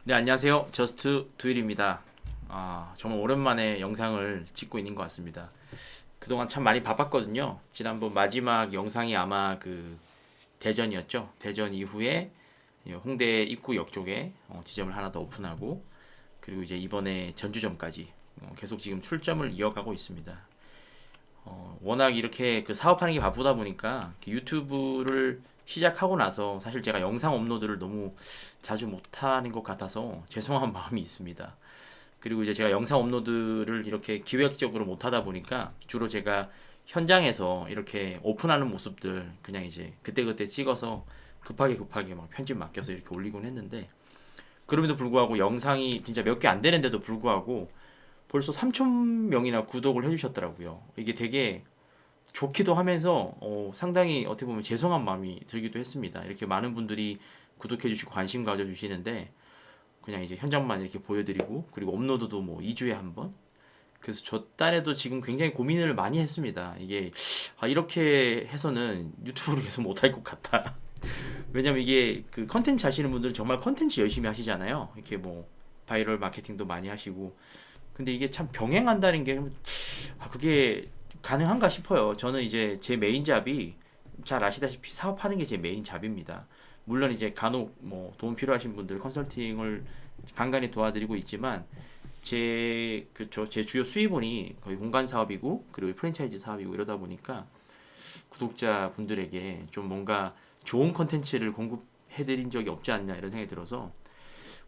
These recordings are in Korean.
네, 안녕하세요. 저스트 두일입니다. 정말 오랜만에 영상을 찍고 있는 것 같습니다. 그동안 참 많이 바빴거든요. 지난번 마지막 영상이 아마 그 대전이었죠. 대전 이후에 홍대 입구역 쪽에 지점을 하나 더 오픈하고, 그리고 이제 이번에 전주점까지 계속 지금 출점을 이어가고 있습니다. 워낙 이렇게 그 사업하는 게 바쁘다 보니까 유튜브를 시작하고 나서 사실 제가 영상 업로드를 너무 자주 못하는 것 같아서 죄송한 마음이 있습니다. 그리고 이제 제가 영상 업로드를 이렇게 기획적으로 못하다 보니까 주로 제가 현장에서 이렇게 오픈하는 모습들 그냥 이제 그때그때 찍어서 급하게 막 편집 맡겨서 이렇게 올리곤 했는데, 그럼에도 불구하고 영상이 진짜 몇 개 안 되는데도 불구하고 벌써 3,000명이나 구독을 해주셨더라고요. 이게 되게 좋기도 하면서 상당히 어떻게 보면 죄송한 마음이 들기도 했습니다. 이렇게 많은 분들이 구독해주시고 관심 가져주시는데 그냥 이제 현장만 이렇게 보여드리고, 그리고 업로드도 뭐 2주에 한 번. 그래서 저 딴에도 지금 굉장히 고민을 많이 했습니다. 이게 이렇게 해서는 유튜브를 계속 못할 것 같다. 왜냐면 이게 그 컨텐츠 하시는 분들은 정말 컨텐츠 열심히 하시잖아요. 이렇게 뭐 바이럴 마케팅도 많이 하시고. 근데 이게 참 병행한다는 게 그게 가능한가 싶어요. 저는 이제 제 메인 잡이 잘 아시다시피 사업하는 게 제 메인 잡입니다. 물론 이제 간혹 뭐 도움 필요하신 분들 컨설팅을 간간히 도와드리고 있지만 제 주요 수입원이 거의 공간 사업이고 그리고 프랜차이즈 사업이고 이러다 보니까 구독자 분들에게 좀 뭔가 좋은 컨텐츠를 공급해드린 적이 없지 않냐 이런 생각이 들어서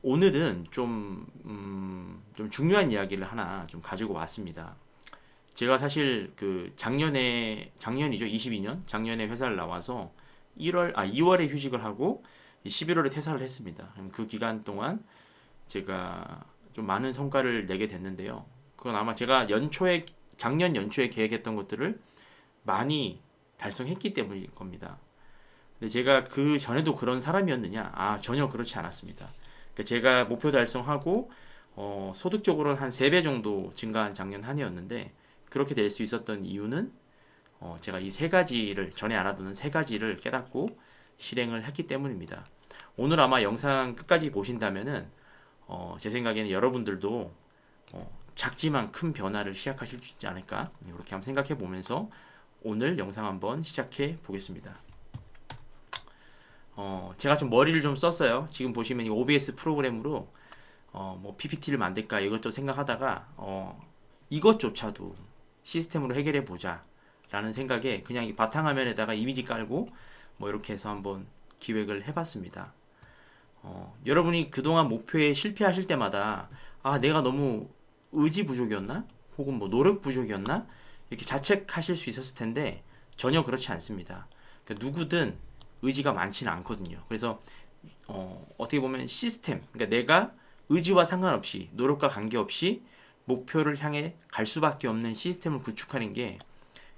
오늘은 좀 중요한 이야기를 하나 좀 가지고 왔습니다. 제가 사실 그 작년이죠. 22년 작년에 회사를 나와서 2월에 휴직을 하고 11월에 퇴사를 했습니다. 그 기간 동안 제가 좀 많은 성과를 내게 됐는데요. 그건 아마 제가 작년 연초에 계획했던 것들을 많이 달성했기 때문일 겁니다. 근데 제가 그 전에도 그런 사람이었느냐? 전혀 그렇지 않았습니다. 그러니까 제가 목표 달성하고 소득적으로는 한 3배 정도 증가한 작년 한 해였는데, 그렇게 될 수 있었던 이유는 제가 이 세 가지를 전에 알아두는 세 가지를 깨닫고 실행을 했기 때문입니다. 오늘 아마 영상 끝까지 보신다면은 제 생각에는 여러분들도 작지만 큰 변화를 시작하실 수 있지 않을까 이렇게 한번 생각해 보면서 오늘 영상 한번 시작해 보겠습니다. 제가 좀 머리를 좀 썼어요. 지금 보시면 이 OBS 프로그램으로 뭐 PPT를 만들까 이것저것 생각하다가 이것조차도 시스템으로 해결해 보자 라는 생각에 그냥 이 바탕화면에다가 이미지 깔고 뭐 이렇게 해서 한번 기획을 해봤습니다. 여러분이 그동안 목표에 실패하실 때마다 내가 너무 의지 부족이었나? 혹은 뭐 노력 부족이었나? 이렇게 자책하실 수 있었을 텐데 전혀 그렇지 않습니다. 그러니까 누구든 의지가 많지는 않거든요. 그래서 어떻게 보면 시스템, 그러니까 내가 의지와 상관없이 노력과 관계없이 목표를 향해 갈 수밖에 없는 시스템을 구축하는 게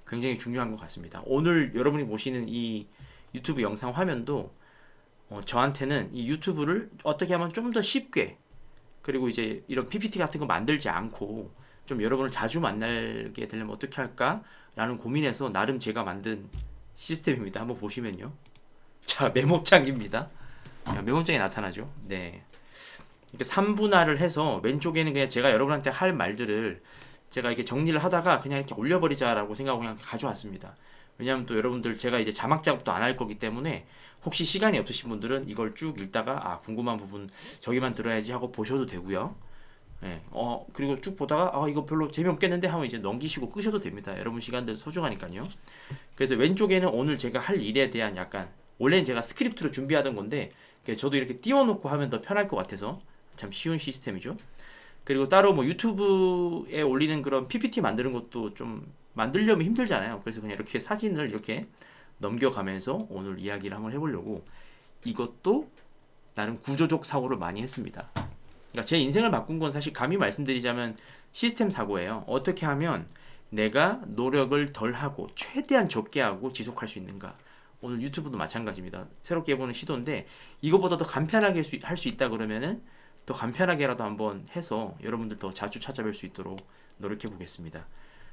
굉장히 중요한 것 같습니다. 오늘 여러분이 보시는 이 유튜브 영상 화면도 저한테는 이 유튜브를 어떻게 하면 좀 더 쉽게, 그리고 이제 이런 PPT 같은 거 만들지 않고 좀 여러분을 자주 만나게 되려면 어떻게 할까라는 고민에서 나름 제가 만든 시스템입니다. 한번 보시면요. 자, 메모장입니다. 메모장에 나타나죠. 네. 이렇게 3분할을 해서 왼쪽에는 그냥 제가 여러분한테 할 말들을 제가 이렇게 정리를 하다가 그냥 이렇게 올려버리자라고 생각하고 그냥 가져왔습니다. 왜냐하면 또 여러분들 제가 이제 자막 작업도 안 할 거기 때문에 혹시 시간이 없으신 분들은 이걸 쭉 읽다가 궁금한 부분 저기만 들어야지 하고 보셔도 되고요. 예, 그리고 쭉 보다가 이거 별로 재미없겠는데 하면 이제 넘기시고 끄셔도 됩니다. 여러분 시간들 소중하니까요. 그래서 왼쪽에는 오늘 제가 할 일에 대한 약간, 원래는 제가 스크립트로 준비하던 건데 저도 이렇게 띄워놓고 하면 더 편할 것 같아서 참 쉬운 시스템이죠. 그리고 따로 뭐 유튜브에 올리는 그런 PPT 만드는 것도 좀 만들려면 힘들잖아요. 그래서 그냥 이렇게 사진을 이렇게 넘겨가면서 오늘 이야기를 한번 해보려고 이것도 나름 구조적 사고를 많이 했습니다. 그러니까 제 인생을 바꾼 건 사실 감히 말씀드리자면 시스템 사고예요. 어떻게 하면 내가 노력을 덜 하고 최대한 적게 하고 지속할 수 있는가. 오늘 유튜브도 마찬가지입니다. 새롭게 해보는 시도인데 이거보다 더 간편하게 할 수 있다 그러면은 더 간편하게라도 한번 해서 여러분들 더 자주 찾아뵐 수 있도록 노력해 보겠습니다.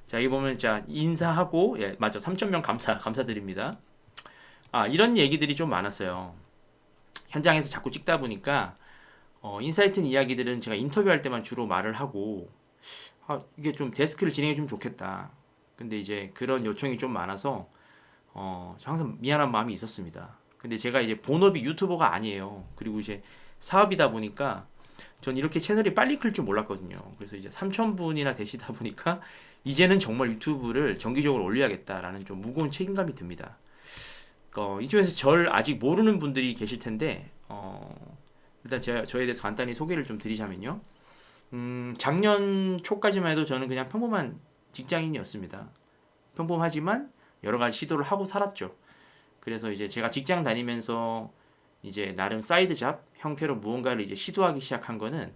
자, 여기 보면 자 인사하고, 예, 맞죠. 3,000명 감사드립니다. 이런 얘기들이 좀 많았어요. 현장에서 자꾸 찍다 보니까 인사이트 이야기들은 제가 인터뷰할 때만 주로 말을 하고, 이게 좀 데스크를 진행해 주면 좋겠다. 근데 이제 그런 요청이 좀 많아서 항상 미안한 마음이 있었습니다. 근데 제가 이제 본업이 유튜버가 아니에요. 그리고 이제 사업이다 보니까 전 이렇게 채널이 빨리 클 줄 몰랐거든요. 그래서 이제 3,000분이나 되시다 보니까 이제는 정말 유튜브를 정기적으로 올려야겠다라는 좀 무거운 책임감이 듭니다. 이쪽에서 절 아직 모르는 분들이 계실 텐데, 일단 제가 저에 대해서 간단히 소개를 좀 드리자면요. 작년 초까지만 해도 저는 그냥 평범한 직장인이었습니다. 평범하지만 여러 가지 시도를 하고 살았죠. 그래서 이제 제가 직장 다니면서 이제 나름 사이드 잡 형태로 무언가를 이제 시도하기 시작한 거는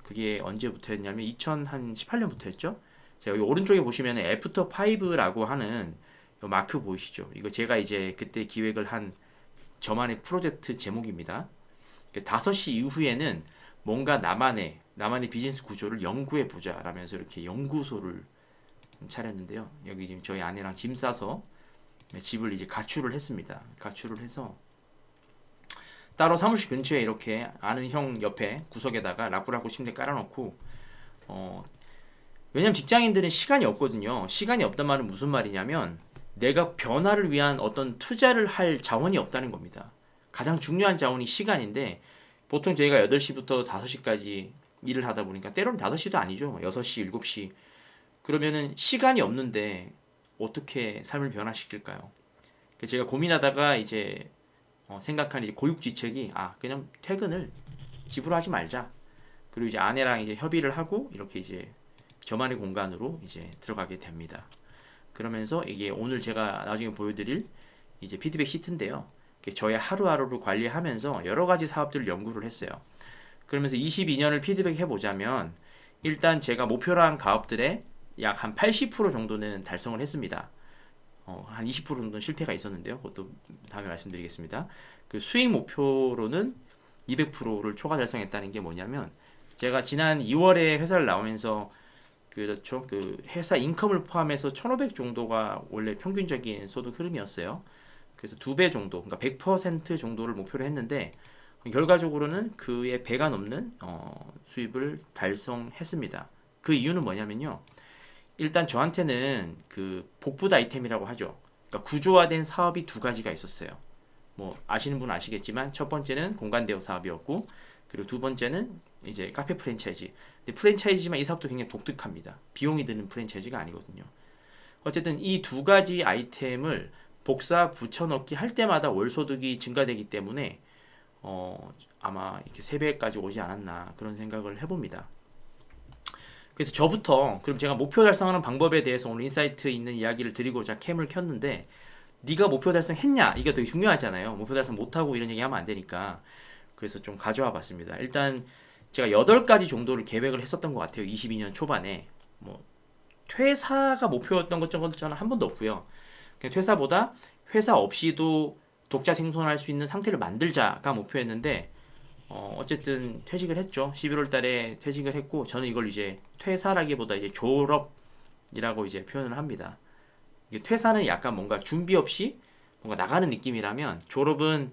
그게 언제부터였냐면 2018년부터였죠. 제가 여기 오른쪽에 보시면 애프터 5라고 하는 요 마크 보이시죠? 이거 제가 이제 그때 기획을 한 저만의 프로젝트 제목입니다. 5시 이후에는 뭔가 나만의 비즈니스 구조를 연구해 보자 라면서 이렇게 연구소를 차렸는데요. 여기 지금 저희 아내랑 짐 싸서 집을 이제 가출을 했습니다. 가출을 해서 따로 사무실 근처에 이렇게 아는 형 옆에 구석에다가 라꾸라꾸 침대 깔아놓고 왜냐면 직장인들은 시간이 없거든요. 시간이 없단 말은 무슨 말이냐면 내가 변화를 위한 어떤 투자를 할 자원이 없다는 겁니다. 가장 중요한 자원이 시간인데 보통 저희가 8시부터 5시까지 일을 하다 보니까 때로는 5시도 아니죠. 6시, 7시. 그러면은 시간이 없는데 어떻게 삶을 변화시킬까요? 제가 고민하다가 이제 생각한 이제 고육지책이 그냥 퇴근을 집으로 하지 말자. 그리고 이제 아내랑 이제 협의를 하고 이렇게 이제 저만의 공간으로 이제 들어가게 됩니다. 그러면서 이게 오늘 제가 나중에 보여드릴 이제 피드백 시트인데요. 저의 하루하루를 관리하면서 여러 가지 사업들을 연구를 했어요. 그러면서 22년을 피드백 해보자면 일단 제가 목표로 한 가업들의 약 한 80% 정도는 달성을 했습니다. 한 20% 정도는 실패가 있었는데요. 그것도 다음에 말씀드리겠습니다. 그 수익 목표로는 200%를 초과 달성했다는 게 뭐냐면 제가 지난 2월에 회사를 나오면서 그렇죠. 그 회사 인컴을 포함해서 1,500 정도가 원래 평균적인 소득 흐름이었어요. 그래서 2배 정도, 그러니까 100% 정도를 목표로 했는데 결과적으로는 그의 배가 넘는 수입을 달성했습니다. 그 이유는 뭐냐면요. 일단 저한테는 그 복붙 아이템이라고 하죠. 그러니까 구조화된 사업이 두 가지가 있었어요. 뭐 아시는 분은 아시겠지만 첫 번째는 공간 대여 사업이었고 그리고 두 번째는 이제 카페 프랜차이즈. 근데 프랜차이즈지만 이 사업도 굉장히 독특합니다. 비용이 드는 프랜차이즈가 아니거든요. 어쨌든 이 두 가지 아이템을 복사 붙여넣기 할 때마다 월 소득이 증가되기 때문에 아마 이렇게 3배까지 오지 않았나 그런 생각을 해봅니다. 그래서 저부터 그럼 제가 목표 달성하는 방법에 대해서 오늘 인사이트에 있는 이야기를 드리고자 캠을 켰는데 네가 목표 달성했냐? 이게 되게 중요하잖아요. 목표 달성 못하고 이런 얘기 하면 안 되니까. 그래서 좀 가져와 봤습니다. 일단 제가 8가지 정도를 계획을 했었던 것 같아요. 22년 초반에. 뭐 퇴사가 목표였던 것 저는 한 번도 없고요. 그냥 퇴사보다 회사 없이도 독자 생존할 수 있는 상태를 만들자가 목표였는데 어쨌든 퇴직을 했죠. 11월 달에 퇴직을 했고 저는 이걸 이제 퇴사라기보다 이제 졸업이라고 이제 표현을 합니다. 이게 퇴사는 약간 뭔가 준비 없이 뭔가 나가는 느낌이라면 졸업은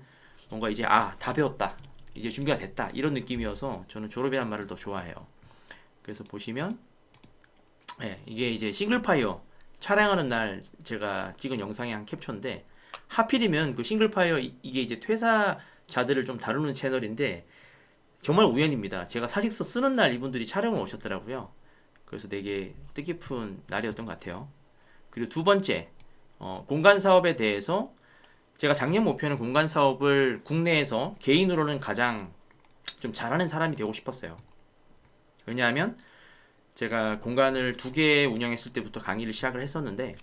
뭔가 이제 다 배웠다. 이제 준비가 됐다. 이런 느낌이어서 저는 졸업이란 말을 더 좋아해요. 그래서 보시면 이게 이제 싱글파이어 촬영하는 날 제가 찍은 영상의 한 캡처인데 하필이면 그 싱글파이어 이게 이제 퇴사자들을 좀 다루는 채널인데 정말 우연입니다. 제가 사직서 쓰는 날 이분들이 촬영을 오셨더라고요. 그래서 되게 뜻깊은 날이었던 것 같아요. 그리고 두 번째 공간 사업에 대해서 제가 작년 목표는 공간 사업을 국내에서 개인으로는 가장 좀 잘하는 사람이 되고 싶었어요. 왜냐하면 제가 공간을 2개 운영했을 때부터 강의를 시작을 했었는데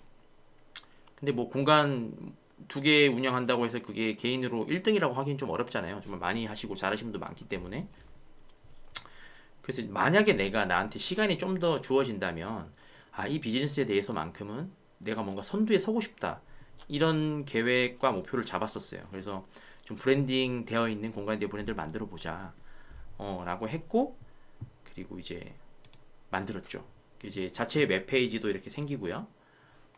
근데 뭐 공간 2개 운영한다고 해서 그게 개인으로 1등이라고 하기는 좀 어렵잖아요. 정말 많이 하시고 잘하시는 분도 많기 때문에 그래서 만약에 내가 나한테 시간이 좀 더 주어진다면 이 비즈니스에 대해서만큼은 내가 뭔가 선두에 서고 싶다. 이런 계획과 목표를 잡았었어요. 그래서 좀 브랜딩 되어 있는 공간에 대한 브랜드를 만들어 보자 라고 했고 그리고 이제 만들었죠. 이제 자체 웹페이지도 이렇게 생기고요.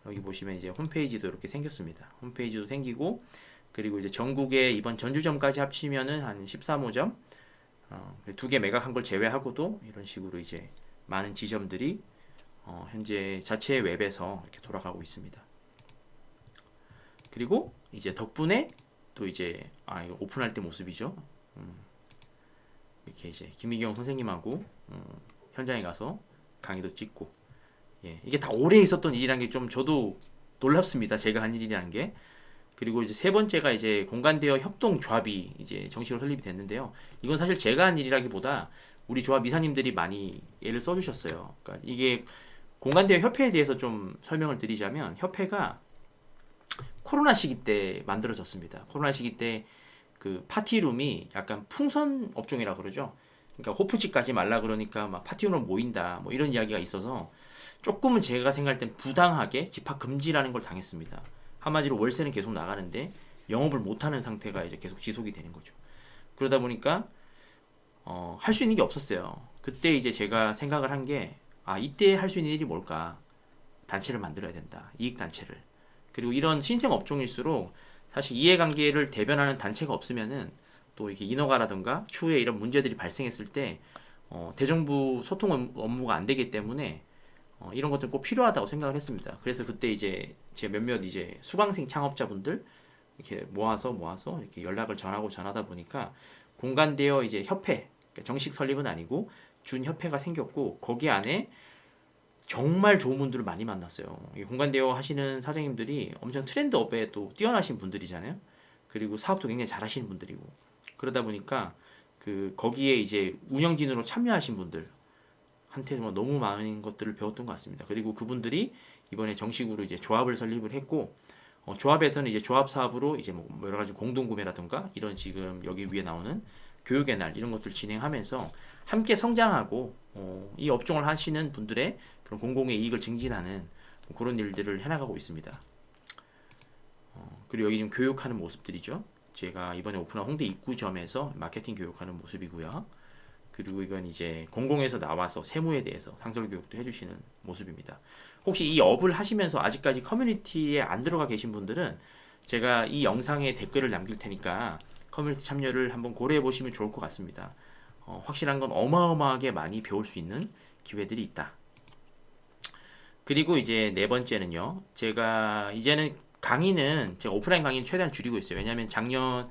여기 보시면 이제 홈페이지도 이렇게 생겼습니다. 홈페이지도 생기고 그리고 이제 전국에 이번 전주점까지 합치면은 한 13호점 두 개 매각한 걸 제외하고도 이런 식으로 이제 많은 지점들이 현재 자체 웹에서 이렇게 돌아가고 있습니다. 그리고 이제 덕분에 또 이제 이거 오픈할 때 모습이죠. 이렇게 이제 김미경 선생님하고 현장에 가서 강의도 찍고, 예, 이게 다 오래 있었던 일이라는 게 좀 저도 놀랍습니다. 제가 한 일이라는 게. 그리고 이제 세 번째가 이제 공간대여 협동조합이 이제 정식으로 설립이 됐는데요. 이건 사실 제가 한 일이라기보다 우리 조합 이사님들이 많이 애를 써주셨어요. 그러니까 이게 공간대여 협회에 대해서 좀 설명을 드리자면, 협회가 코로나 시기 때 만들어졌습니다. 코로나 시기 때 그 파티룸이 약간 풍선 업종이라 그러죠. 그러니까 호프집 가지 말라 그러니까 막 파티룸 모인다 뭐 이런 이야기가 있어서 조금은 제가 생각할 땐 부당하게 집합 금지라는 걸 당했습니다. 한마디로 월세는 계속 나가는데 영업을 못하는 상태가 이제 계속 지속이 되는 거죠. 그러다 보니까 할 수 있는 게 없었어요. 그때 이제 제가 생각을 한 게, 이때 할 수 있는 일이 뭘까? 단체를 만들어야 된다. 이익 단체를. 그리고 이런 신생 업종일수록 사실 이해관계를 대변하는 단체가 없으면은 또 이게 인허가라든가 추후에 이런 문제들이 발생했을 때 대정부 소통 업무가 안 되기 때문에 이런 것들 꼭 필요하다고 생각을 했습니다. 그래서 그때 이제 제 몇몇 이제 수강생 창업자분들 이렇게 모아서 이렇게 연락을 전하다 보니까 공간대여 이제 협회, 그러니까 정식 설립은 아니고 준 협회가 생겼고, 거기 안에 정말 좋은 분들을 많이 만났어요. 공간대여 하시는 사장님들이 엄청 트렌드업에 또 뛰어나신 분들이잖아요. 그리고 사업도 굉장히 잘하시는 분들이고, 그러다 보니까 거기에 이제 운영진으로 참여하신 분들 한테 너무 많은 것들을 배웠던 것 같습니다. 그리고 그분들이 이번에 정식으로 이제 조합을 설립을 했고, 조합에서는 이제 조합 사업으로 이제 뭐 여러 가지 공동 구매라든가 이런 지금 여기 위에 나오는 교육의 날 이런 것들 진행하면서 함께 성장하고 이 업종을 하시는 분들의 그런 공공의 이익을 증진하는 그런 일들을 해나가고 있습니다. 그리고 여기 지금 교육하는 모습들이죠. 제가 이번에 오픈한 홍대 입구점에서 마케팅 교육하는 모습이고요. 그리고 이건 이제 공공에서 나와서 세무에 대해서 상설 교육도 해주시는 모습입니다. 혹시 이 업을 하시면서 아직까지 커뮤니티에 안 들어가 계신 분들은 제가 이 영상에 댓글을 남길 테니까 커뮤니티 참여를 한번 고려해 보시면 좋을 것 같습니다. 확실한 건 어마어마하게 많이 배울 수 있는 기회들이 있다. 그리고 이제 네 번째는요. 제가 이제는 강의는 제가 오프라인 강의는 최대한 줄이고 있어요. 왜냐하면 작년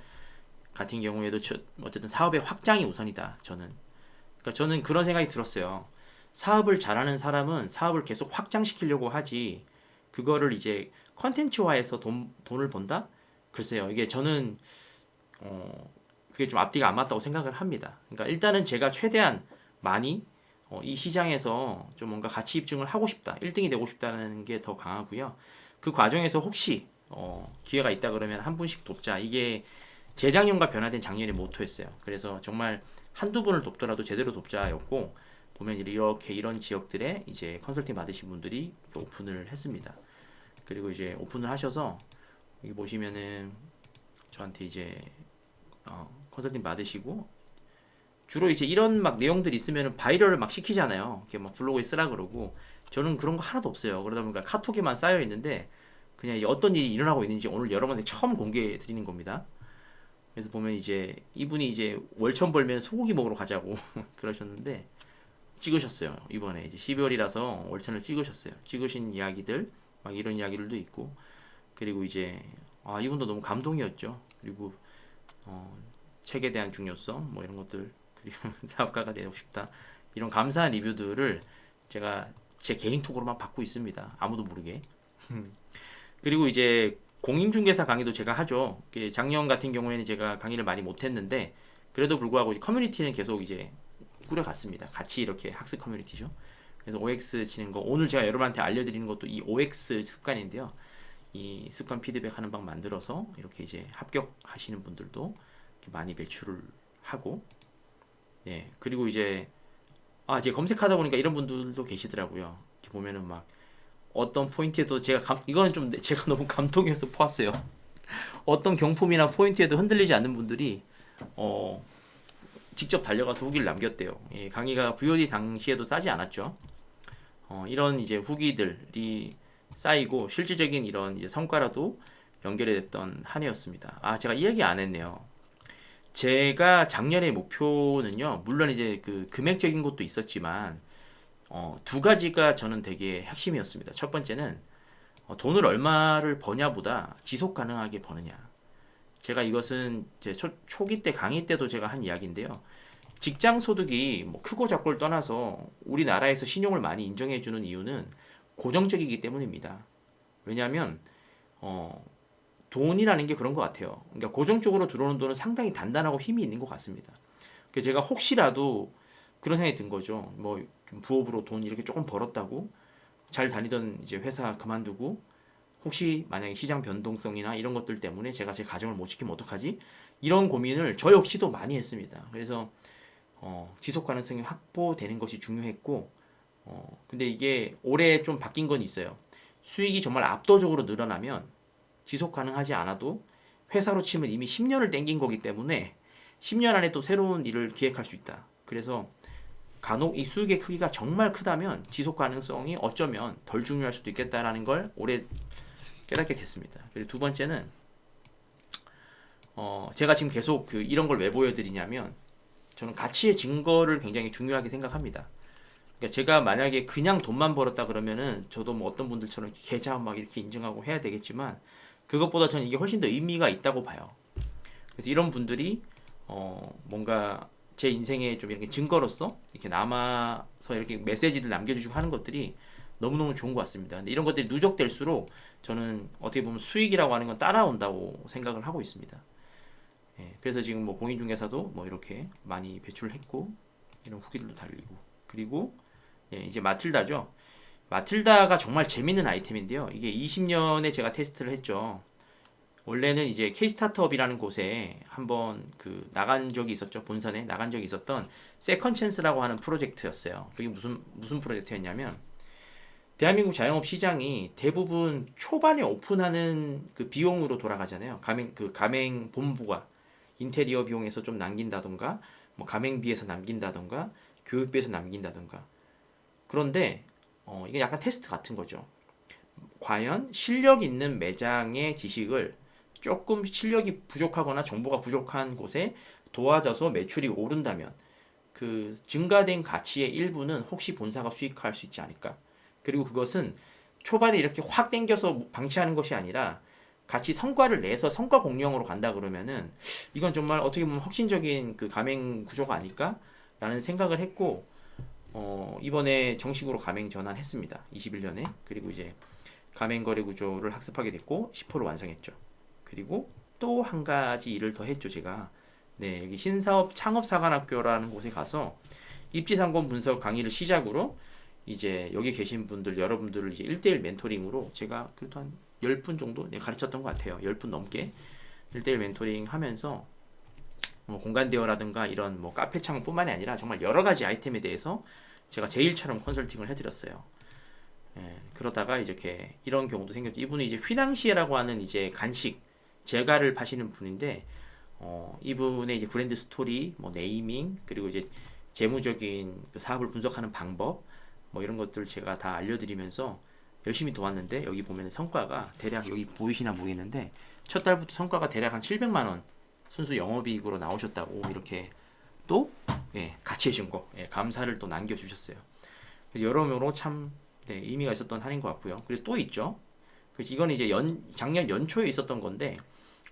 같은 경우에도 어쨌든 사업의 확장이 우선이다. 그러니까 저는 그런 생각이 들었어요. 사업을 잘하는 사람은 사업을 계속 확장시키려고 하지, 그거를 이제 컨텐츠화해서 돈을 번다? 글쎄요. 이게 저는 그게 좀 앞뒤가 안 맞다고 생각을 합니다. 그러니까 일단은 제가 최대한 많이 이 시장에서 좀 뭔가 가치 입증을 하고 싶다, 1등이 되고 싶다는 게 더 강하고요. 그 과정에서 혹시 기회가 있다 그러면 한 분씩 돕자. 이게 재작년과 변화된 작년의 모토였어요. 그래서 정말 한두 분을 돕더라도 제대로 돕자였고, 보면 이렇게 이런 지역들에 이제 컨설팅 받으신 분들이 오픈을 했습니다. 그리고 이제 오픈을 하셔서 여기 보시면은 저한테 이제 컨설팅 받으시고, 주로 이제 이런 막 내용들이 있으면은 바이럴을 막 시키잖아요. 이렇게 막 블로그에 쓰라 그러고, 저는 그런 거 하나도 없어요. 그러다 보니까 카톡에만 쌓여 있는데 그냥 이제 어떤 일이 일어나고 있는지 오늘 여러분한테 처음 공개해 드리는 겁니다. 그래서 보면 이제 이분이 이제 월천 벌면 소고기 먹으러 가자고 그러셨는데 찍으셨어요. 이번에 이제 12월이라서 월천을 찍으셨어요. 찍으신 이야기들 막 이런 이야기들도 있고, 그리고 이제 이분도 너무 감동이었죠. 그리고 책에 대한 중요성 뭐 이런 것들, 그리고 사업가가 되고 싶다 이런 감사한 리뷰들을 제가 제 개인톡으로만 받고 있습니다. 아무도 모르게. 그리고 이제 공인중개사 강의도 제가 하죠. 작년 같은 경우에는 제가 강의를 많이 못했는데 그래도 불구하고 커뮤니티는 계속 이제 꾸려갔습니다. 같이 이렇게 학습 커뮤니티죠. 그래서 OX 치는 거, 오늘 제가 여러분한테 알려드리는 것도 이 OX 습관인데요. 이 습관 피드백 하는 방 만들어서 이렇게 이제 합격하시는 분들도 이렇게 많이 배출을 하고, 네, 그리고 이제 이제 검색하다 보니까 이런 분들도 계시더라고요. 이렇게 보면은 막 어떤 포인트에도 이거는 좀 제가 너무 감동해서 보았어요. 어떤 경품이나 포인트에도 흔들리지 않는 분들이 직접 달려가서 후기를 남겼대요. 예, 강의가 VOD 당시에도 싸지 않았죠. 이런 이제 후기들이 쌓이고 실질적인 이런 이제 성과라도 연결이 됐던 한 해였습니다. 제가 이 얘기 안 했네요. 제가 작년의 목표는요, 물론 이제 그 금액적인 것도 있었지만, 두 가지가 저는 되게 핵심이었습니다. 첫 번째는 돈을 얼마를 버냐보다 지속 가능하게 버느냐. 제가 이것은 제 초기 때 강의 때도 제가 한 이야기인데요. 직장 소득이 뭐 크고 작고를 떠나서 우리나라에서 신용을 많이 인정해 주는 이유는 고정적이기 때문입니다. 왜냐하면 어, 돈이라는 게 그런 것 같아요. 그러니까 고정적으로 들어오는 돈은 상당히 단단하고 힘이 있는 것 같습니다. 그래서 제가 혹시라도 그런 생각이 든 거죠. 뭐좀 부업으로 돈 이렇게 조금 벌었다고 잘 다니던 이제 회사 그만두고 혹시 만약에 시장 변동성이나 이런 것들 때문에 제가 제 가정을 못 지키면 어떡하지? 이런 고민을 저 역시도 많이 했습니다. 그래서 지속 가능성이 확보되는 것이 중요했고, 근데 이게 올해 좀 바뀐 건 있어요. 수익이 정말 압도적으로 늘어나면 지속 가능하지 않아도 회사로 치면 이미 10년을 땡긴 거기 때문에 10년 안에 또 새로운 일을 기획할 수 있다. 그래서 간혹 이 수익의 크기가 정말 크다면 지속 가능성이 어쩌면 덜 중요할 수도 있겠다라는 걸 올해 깨닫게 됐습니다. 그리고 두 번째는 제가 지금 계속 이런 걸 왜 보여드리냐면 저는 가치의 증거를 굉장히 중요하게 생각합니다. 그러니까 제가 만약에 그냥 돈만 벌었다 그러면은 저도 뭐 어떤 분들처럼 계좌 막 이렇게 인증하고 해야 되겠지만 그것보다 저는 이게 훨씬 더 의미가 있다고 봐요. 그래서 이런 분들이 뭔가 제 인생에 좀 이렇게 증거로서 이렇게 남아서 이렇게 메시지를 남겨주시고 하는 것들이 너무너무 좋은 것 같습니다. 근데 이런 것들이 누적될수록 저는 어떻게 보면 수익이라고 하는 건 따라온다고 생각을 하고 있습니다. 예, 그래서 지금 뭐 공인중개사도 뭐 이렇게 많이 배출을 했고 이런 후기들도 달리고 그리고 예, 이제 마틸다죠. 마틸다가 정말 재밌는 아이템인데요. 이게 20년에 제가 테스트를 했죠. 원래는 이제 K스타트업이라는 곳에 한번 나간 적이 있었죠. 본선에 나간 적이 있었던 세컨 찬스라고 하는 프로젝트였어요. 그게 무슨 프로젝트였냐면 대한민국 자영업 시장이 대부분 초반에 오픈하는 그 비용으로 돌아가잖아요. 가맹 본부가 인테리어 비용에서 좀 남긴다던가, 뭐 가맹비에서 남긴다던가, 교육비에서 남긴다던가. 그런데 이게 약간 테스트 같은 거죠. 과연 실력 있는 매장의 지식을 조금 실력이 부족하거나 정보가 부족한 곳에 도와줘서 매출이 오른다면 그 증가된 가치의 일부는 혹시 본사가 수익할 수 있지 않을까? 그리고 그것은 초반에 이렇게 확 당겨서 방치하는 것이 아니라 같이 성과를 내서 성과 공유형으로 간다 그러면은 이건 정말 어떻게 보면 혁신적인 그 가맹 구조가 아닐까라는 생각을 했고 이번에 정식으로 가맹 전환했습니다. 21년에. 그리고 이제 가맹 거래 구조를 학습하게 됐고 10%를 완성했죠. 그리고 또 한 가지 일을 더 했죠, 제가. 네, 여기 신사업 창업사관학교라는 곳에 가서 입지상권 분석 강의를 시작으로 이제 여기 계신 분들 여러분들을 이제 1대1 멘토링으로 제가 그래도 한 10분 정도 가르쳤던 것 같아요. 10분 넘게 1대1 멘토링 하면서 뭐 공간 대여라든가 이런 뭐 카페 창업뿐만이 아니라 정말 여러 가지 아이템에 대해서 제가 제일처럼 컨설팅을 해드렸어요. 예, 그러다가 이렇게 이런 경우도 생겼죠. 이분은 이제 휘낭시에라고 하는 이제 간식 제과를 파시는 분인데 이분의 이제 브랜드 스토리, 뭐 네이밍 그리고 이제 재무적인 그 사업을 분석하는 방법 뭐 이런 것들 제가 다 알려드리면서 열심히 도왔는데 여기 보면 성과가 대략 여기 보이시나 모르겠는데 첫 달부터 성과가 대략 한 700만 원 순수 영업이익으로 나오셨다고 이렇게 또 예, 가치의 증거 예, 감사를 또 남겨주셨어요. 그래서 여러모로 참 네, 의미가 있었던 한 해인 것 같고요. 그리고 또 있죠. 그래서 이건 이제 작년 연초에 있었던 건데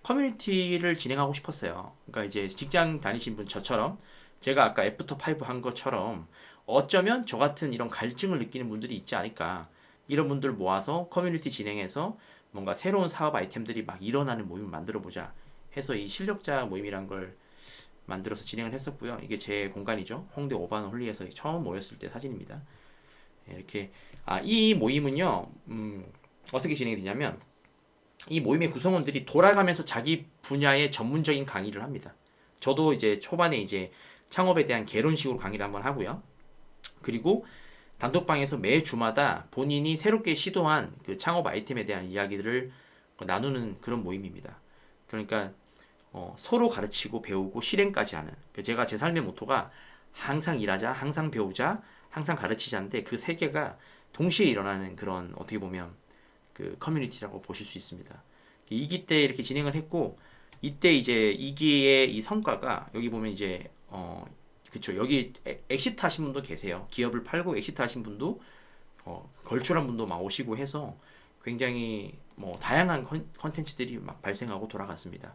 커뮤니티를 진행하고 싶었어요. 그러니까 이제 직장 다니신 분 저처럼 제가 아까 애프터 5 한 것처럼 어쩌면 저 같은 이런 갈증을 느끼는 분들이 있지 않을까. 이런 분들 모아서 커뮤니티 진행해서 뭔가 새로운 사업 아이템들이 막 일어나는 모임을 만들어 보자 해서 이 실력자 모임이란 걸 만들어서 진행을 했었고요. 이게 제 공간이죠. 홍대 오반 홀리에서 처음 모였을 때 사진입니다. 이렇게 이 모임은요. 어떻게 진행이 되냐면 이 모임의 구성원들이 돌아가면서 자기 분야의 전문적인 강의를 합니다. 저도 이제 초반에 이제 창업에 대한 개론식으로 강의를 한번 하고요. 그리고 단톡방에서 매 주마다 본인이 새롭게 시도한 그 창업 아이템에 대한 이야기들을 나누는 그런 모임입니다. 그러니까 서로 가르치고 배우고 실행까지 하는. 제가 제 삶의 모토가 항상 일하자, 항상 배우자, 항상 가르치자인데 그 세 개가 동시에 일어나는 그런 어떻게 보면 그 커뮤니티라고 보실 수 있습니다. 2기 때 이렇게 진행을 했고 이때 이제 이기의 이 성과가 여기 보면 이제 그쵸, 여기 엑시트 하신 분도 계세요. 기업을 팔고 엑시트 하신 분도 걸출한 분도 막 오시고 해서 굉장히 뭐 다양한 컨텐츠들이 막 발생하고 돌아갔습니다.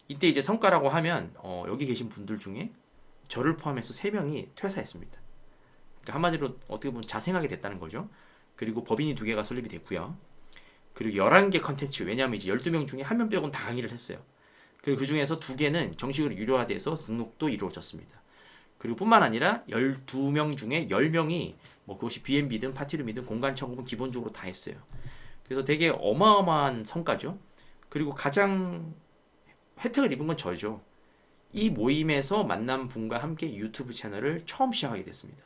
이때 이제 성과라고 하면 여기 계신 분들 중에 저를 포함해서 3명이 퇴사했습니다. 그러니까 한마디로 어떻게 보면 자생하게 됐다는 거죠. 그리고 법인이 2개가 설립이 됐고요. 그리고 11개 컨텐츠, 왜냐하면 이제 12명 중에 1명 빼고는 다 강의를 했어요. 그리고 그 중에서 2개는 정식으로 유료화돼서 등록도 이루어졌습니다. 그리고 뿐만 아니라 12명 중에 10명이 뭐 그것이 B&B든 파티룸이든 공간 청구는 기본적으로 다 했어요. 그래서 되게 어마어마한 성과죠. 그리고 가장 혜택을 입은 건 저죠. 이 모임에서 만난 분과 함께 유튜브 채널을 처음 시작하게 됐습니다.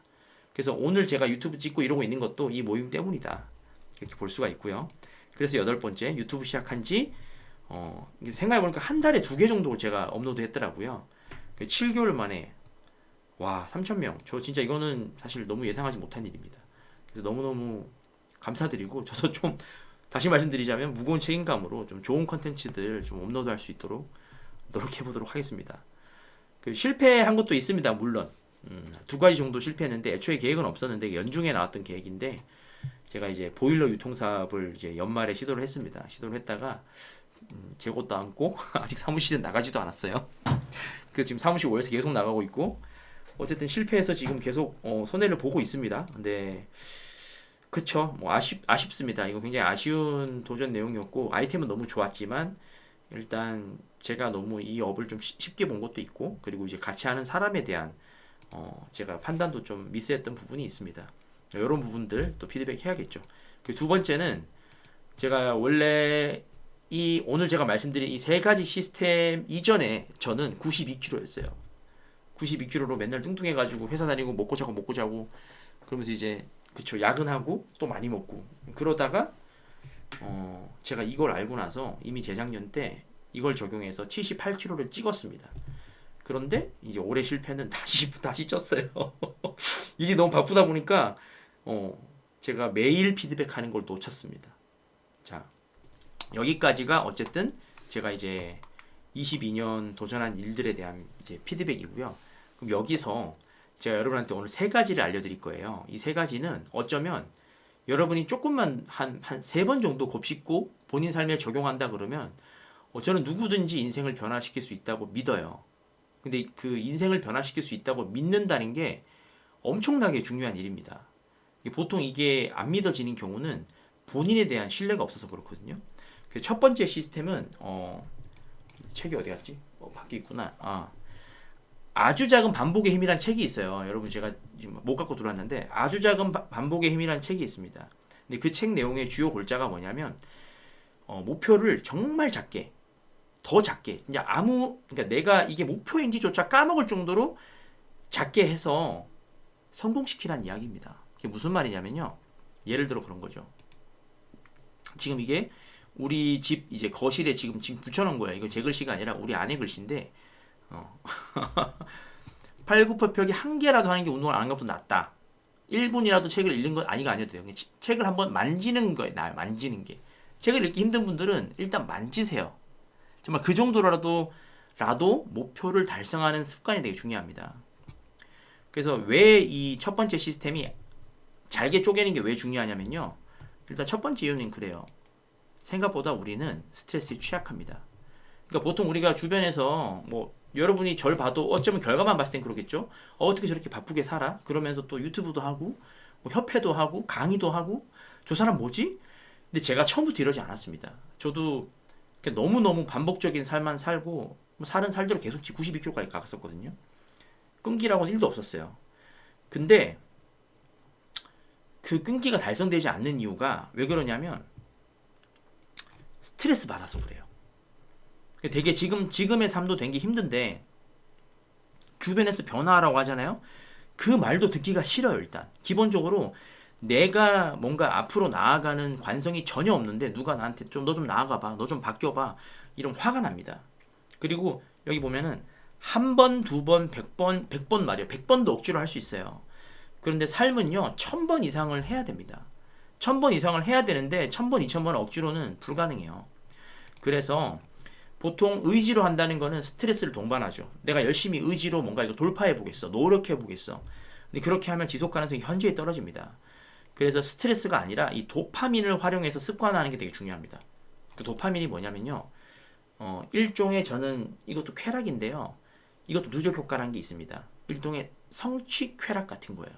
그래서 오늘 제가 유튜브 찍고 이러고 있는 것도 이 모임 때문이다. 이렇게 볼 수가 있고요. 그래서 8번째 유튜브 시작한 지 생각해보니까 한 달에 2개 정도 제가 업로드 했더라고요. 7개월 만에 와 3,000명. 저 진짜 이거는 사실 너무 예상하지 못한 일입니다. 그래서 너무너무 감사드리고 저도 좀 다시 말씀드리자면 무거운 책임감으로 좀 좋은 컨텐츠들 좀 업로드할 수 있도록 노력해보도록 하겠습니다. 그 실패한 것도 있습니다. 물론 2가지 정도 실패했는데 애초에 계획은 없었는데 연중에 나왔던 계획인데 제가 이제 보일러 유통사업을 이제 연말에 시도를 했습니다. 시도를 했다가 재고도 안고 아직 사무실은 나가지도 않았어요. 그 지금 사무실 5에서 계속 나가고 있고 어쨌든 실패해서 지금 계속 손해를 보고 있습니다. 근데 그쵸, 뭐 아쉽습니다. 이거 굉장히 아쉬운 도전 내용이었고 아이템은 너무 좋았지만 일단 제가 너무 이 업을 좀 쉽게 본 것도 있고 그리고 이제 같이 하는 사람에 대한 제가 판단도 좀 미스했던 부분이 있습니다. 이런 부분들 또 피드백 해야겠죠. 그리고 2번째는 제가 원래 오늘 제가 말씀드린 이 3가지 시스템 이전에 저는 92kg였어요. 92kg로 맨날 뚱뚱해가지고 회사 다니고 먹고 자고 그러면서 이제 그쵸, 야근하고 또 많이 먹고 그러다가 제가 이걸 알고 나서 이미 재작년 때 이걸 적용해서 78kg를 찍었습니다. 그런데 이제 올해 실패는 다시 쪘어요. 이게 너무 바쁘다 보니까 제가 매일 피드백하는 걸 놓쳤습니다. 자, 여기까지가 어쨌든 제가 이제 22년 도전한 일들에 대한 이제 피드백이고요. 그럼 여기서 제가 여러분한테 오늘 3가지를 알려드릴 거예요. 이 3가지는 어쩌면 여러분이 조금만 한 3번 정도 곱씹고 본인 삶에 적용한다 그러면 저는 누구든지 인생을 변화시킬 수 있다고 믿어요. 근데 그 인생을 변화시킬 수 있다고 믿는다는 게 엄청나게 중요한 일입니다. 보통 이게 안 믿어지는 경우는 본인에 대한 신뢰가 없어서 그렇거든요. 그래서 첫 번째 시스템은 책이 어디 갔지? 밖에 있구나. 아주 작은 반복의 힘이란 책이 있어요. 여러분 제가 지금 못 갖고 들어왔는데 아주 작은 반복의 힘이란 책이 있습니다. 근데 그 책 내용의 주요 골자가 뭐냐면 목표를 정말 작게, 더 작게, 이제 그러니까 내가 이게 목표인지조차 까먹을 정도로 작게 해서 성공시키란 이야기입니다. 그게 무슨 말이냐면요. 예를 들어 그런 거죠. 지금 이게 우리 집 이제 거실에 지금 붙여놓은 거예요. 이거 제 글씨가 아니라 우리 아내 글씨인데 팔굽혀펴기 1개라도 하는 게 운동을 안 하는 것도 낫다. 1분이라도 책을 읽는 건 아니어도 돼요. 책을 한번 만지는 거예요. 나요. 만지는 게. 책을 읽기 힘든 분들은 일단 만지세요. 정말 그 정도라도 목표를 달성하는 습관이 되게 중요합니다. 그래서 왜 이 첫 번째 시스템이 잘게 쪼개는 게 왜 중요하냐면요. 일단 첫 번째 이유는 그래요. 생각보다 우리는 스트레스에 취약합니다. 그러니까 보통 우리가 주변에서 뭐 여러분이 절 봐도 어쩌면 결과만 봤을 땐 그러겠죠. 어떻게 저렇게 바쁘게 살아? 그러면서 또 유튜브도 하고 뭐 협회도 하고 강의도 하고 저 사람 뭐지? 근데 제가 처음부터 이러지 않았습니다. 저도 너무너무 반복적인 삶만 살고 살은 살대로 계속 92kg까지 갔었거든요. 끈기라고는 1도 없었어요. 근데 그 끈기가 달성되지 않는 이유가 왜 그러냐면 스트레스 받아서 그래요. 되게 지금의 삶도 된 게 힘든데 주변에서 변화하라고 하잖아요. 그 말도 듣기가 싫어요. 일단 기본적으로 내가 뭔가 앞으로 나아가는 관성이 전혀 없는데 누가 나한테 너 좀 나아가봐, 너 좀 바뀌어봐, 이런 화가 납니다. 그리고 여기 보면은 한 번, 2번, 100번 맞아요. 100번도 억지로 할 수 있어요. 그런데 삶은요 1000번 이상을 해야 됩니다. 1000번 이상을 해야 되는데 1000번, 2000번 억지로는 불가능해요. 그래서 보통 의지로 한다는 거는 스트레스를 동반하죠. 내가 열심히 의지로 뭔가 이거 돌파해 보겠어. 노력해 보겠어. 근데 그렇게 하면 지속 가능성이 현저히 떨어집니다. 그래서 스트레스가 아니라 이 도파민을 활용해서 습관화하는 게 되게 중요합니다. 그 도파민이 뭐냐면요. 일종의 저는 이것도 쾌락인데요. 이것도 누적 효과라는 게 있습니다. 일종의 성취 쾌락 같은 거예요.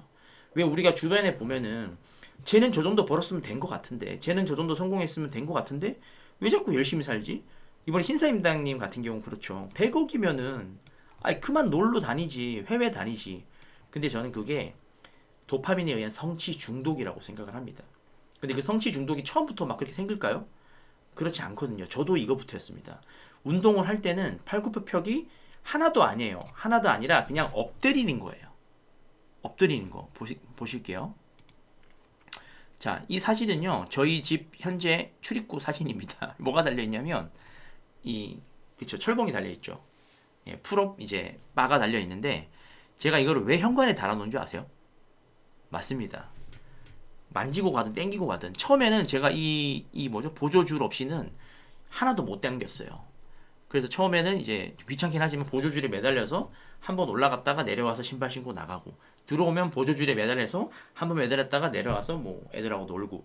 왜 우리가 주변에 보면은 쟤는 저 정도 벌었으면 된 것 같은데, 쟤는 저 정도 성공했으면 된 것 같은데 왜 자꾸 열심히 살지? 이번에 신사임당님 같은 경우 그렇죠. 100억이면은 아이 그만 놀러 다니지, 해외 다니지. 근데 저는 그게 도파민에 의한 성취 중독이라고 생각을 합니다. 근데 그 성취 중독이 처음부터 막 그렇게 생길까요? 그렇지 않거든요. 저도 이거부터였습니다. 운동을 할 때는 팔굽혀펴기 하나도 아니에요. 하나도 아니라 그냥 엎드리는 거예요. 엎드리는 거 보실게요. 자, 이 사진은요. 저희 집 현재 출입구 사진입니다. 뭐가 달려 있냐면 그쵸, 철봉이 달려 있죠. 예, 풀업 이제 바가 달려 있는데 제가 이거를 왜 현관에 달아 놓은 줄 아세요? 맞습니다. 만지고 가든 땡기고 가든 처음에는 제가 이 뭐죠? 보조줄 없이는 하나도 못 당겼어요. 그래서 처음에는 이제 귀찮긴 하지만 보조줄에 매달려서 한번 올라갔다가 내려와서 신발 신고 나가고 들어오면 보조줄에 매달려서 한번 매달렸다가 내려와서 뭐 애들하고 놀고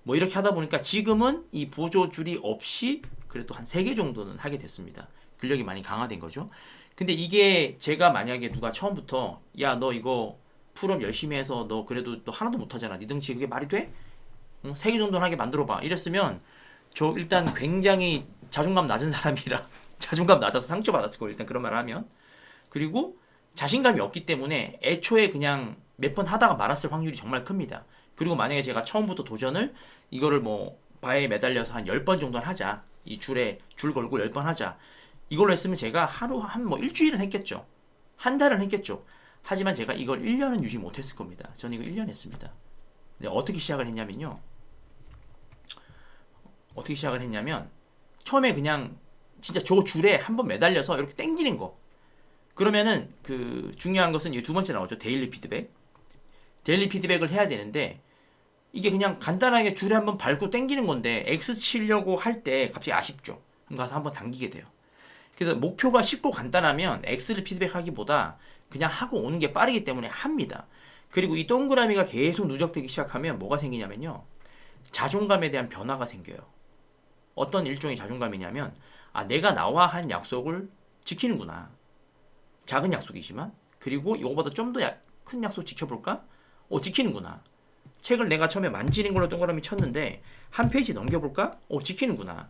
뭐 이렇게 하다 보니까 지금은 이 보조줄이 없이 그래도 한 3개 정도는 하게 됐습니다. 근력이 많이 강화된 거죠. 근데 이게 제가 만약에 누가 처음부터 야 너 이거 풀업 열심히 해서 너 그래도 너 하나도 못하잖아. 네 등치 그게 말이 돼? 3개 정도는 하게 만들어봐. 이랬으면 저 일단 굉장히 자존감 낮은 사람이라 자존감 낮아서 상처받았을 거예요. 일단 그런 말을 하면. 그리고 자신감이 없기 때문에 애초에 그냥 몇 번 하다가 말았을 확률이 정말 큽니다. 그리고 만약에 제가 처음부터 도전을 이거를 뭐 바에 매달려서 한 10번 정도는 하자. 이 줄에 줄 걸고 10번 하자. 이걸로 했으면 제가 하루 한 뭐 일주일은 했겠죠. 한 달은 했겠죠. 하지만 제가 이걸 1년은 유지 못했을 겁니다. 저는 이거 1년 했습니다. 근데 어떻게 시작을 했냐면요. 어떻게 시작을 했냐면 처음에 그냥 진짜 저 줄에 한번 매달려서 이렇게 당기는 거. 그러면은 그 중요한 것은 이 두 번째 나오죠. 데일리 피드백. 데일리 피드백을 해야 되는데 이게 그냥 간단하게 줄에 한번 밟고 당기는 건데 X 치려고 할 때 갑자기 아쉽죠. 그럼 가서 한번 당기게 돼요. 그래서 목표가 쉽고 간단하면 X를 피드백하기보다 그냥 하고 오는 게 빠르기 때문에 합니다. 그리고 이 동그라미가 계속 누적되기 시작하면 뭐가 생기냐면요. 자존감에 대한 변화가 생겨요. 어떤 일종의 자존감이냐면 아 내가 나와 한 약속을 지키는구나. 작은 약속이지만 그리고 이거보다 좀 더 큰 약속 지켜볼까? 지키는구나. 책을 내가 처음에 만지는 걸로 동그라미 쳤는데 한 페이지 넘겨볼까? 지키는구나.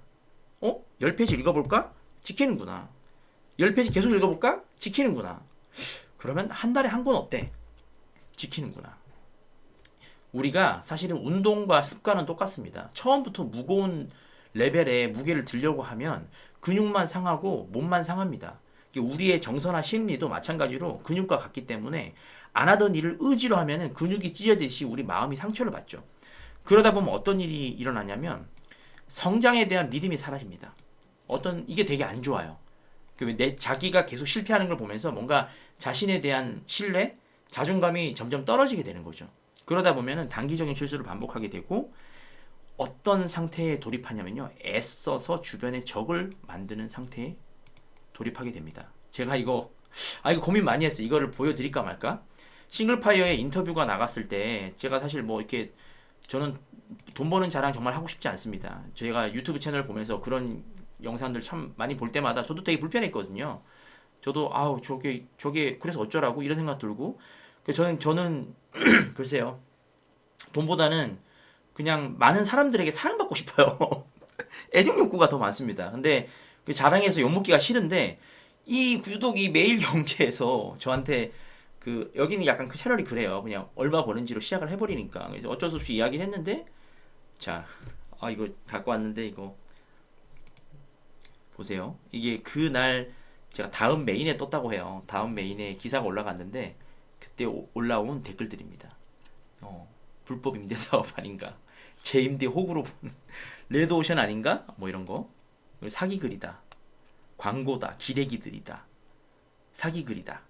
10페이지 읽어볼까? 지키는구나. 10페이지 계속 읽어볼까? 지키는구나. 그러면 한 달에 한 권 어때? 지키는구나. 우리가 사실은 운동과 습관은 똑같습니다. 처음부터 무거운 레벨의 무게를 들려고 하면 근육만 상하고 몸만 상합니다. 우리의 정서나 심리도 마찬가지로 근육과 같기 때문에 안 하던 일을 의지로 하면은 근육이 찢어지듯이 우리 마음이 상처를 받죠. 그러다 보면 어떤 일이 일어나냐면 성장에 대한 믿음이 사라집니다. 이게 되게 안 좋아요. 자기가 계속 실패하는 걸 보면서 뭔가 자신에 대한 신뢰, 자존감이 점점 떨어지게 되는 거죠. 그러다 보면은 단기적인 실수를 반복하게 되고 어떤 상태에 돌입하냐면요. 애써서 주변에 적을 만드는 상태에 돌입하게 됩니다. 제가 이거 고민 많이 했어요. 이거를 보여드릴까 말까? 싱글파이어의 인터뷰가 나갔을 때 제가 사실 뭐 이렇게 저는 돈 버는 자랑 정말 하고 싶지 않습니다. 제가 유튜브 채널 보면서 그런 영상들 참 많이 볼 때마다 저도 되게 불편했거든요. 저도 저게 그래서 어쩌라고 이런 생각 들고 저는 글쎄요. 돈보다는 그냥 많은 사람들에게 사랑받고 싶어요. 애정 욕구가 더 많습니다. 근데 그 자랑해서 욕먹기가 싫은데 이 구독이 매일경제에서 저한테 여기는 약간 그 채널이 그래요. 그냥 얼마 버는지로 시작을 해버리니까 그래서 어쩔 수 없이 이야기를 했는데 자 이거 갖고 왔는데 이거 보세요. 이게 그날 제가 다음 메인에 떴다고 해요. 다음 메인에 기사가 올라갔는데 그때 올라온 댓글들입니다. 불법 임대 사업 아닌가? 제 임대 호구로 본 레드오션 아닌가? 뭐 이런 거. 사기글이다. 광고다. 기레기들이다. 사기글이다.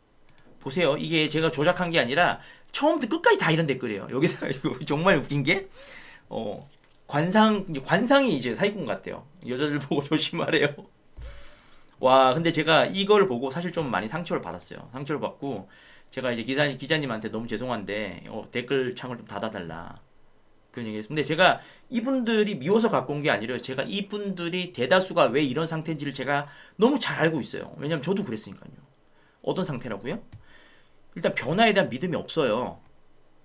보세요. 이게 제가 조작한 게 아니라 처음부터 끝까지 다 이런 댓글이에요. 여기다 정말 웃긴 게 관상이 이제 사기꾼 같아요. 여자들 보고 조심하래요. 와, 근데 제가 이걸 보고 사실 좀 많이 상처를 받았어요. 상처를 받고 제가 이제 기자님한테 너무 죄송한데 댓글 창을 좀 닫아달라. 그런 얘기했습니다. 근데 제가 이분들이 미워서 갖고 온 게 아니라 제가 이분들이 대다수가 왜 이런 상태인지를 제가 너무 잘 알고 있어요. 왜냐면 저도 그랬으니까요. 어떤 상태라고요? 일단 변화에 대한 믿음이 없어요.